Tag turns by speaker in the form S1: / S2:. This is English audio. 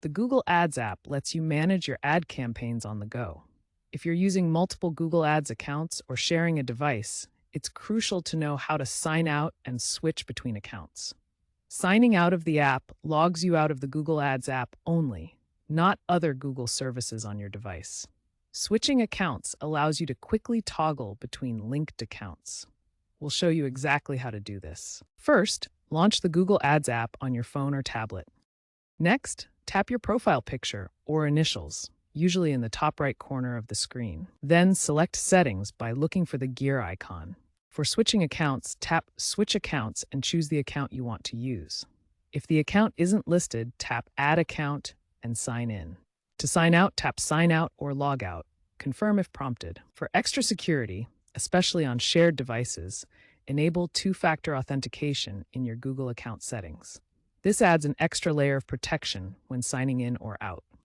S1: The Google Ads app lets you manage your ad campaigns on the go. If you're using multiple Google Ads accounts or sharing a device, it's crucial to know how to sign out and switch between accounts. Signing out of the app logs you out of the Google Ads app only, not other Google services on your device. Switching accounts allows you to quickly toggle between linked accounts. We'll show you exactly how to do this. First, launch the Google Ads app on your phone or tablet. Next, tap your profile picture or initials, usually in the top right corner of the screen. Then select Settings by looking for the gear icon. For switching accounts, tap Switch Accounts and choose the account you want to use. If the account isn't listed, tap Add Account and sign in. To sign out, tap Sign Out or Logout. Confirm if prompted. For extra security, especially on shared devices, enable two-factor authentication in your Google account settings. This adds an extra layer of protection when signing in or out.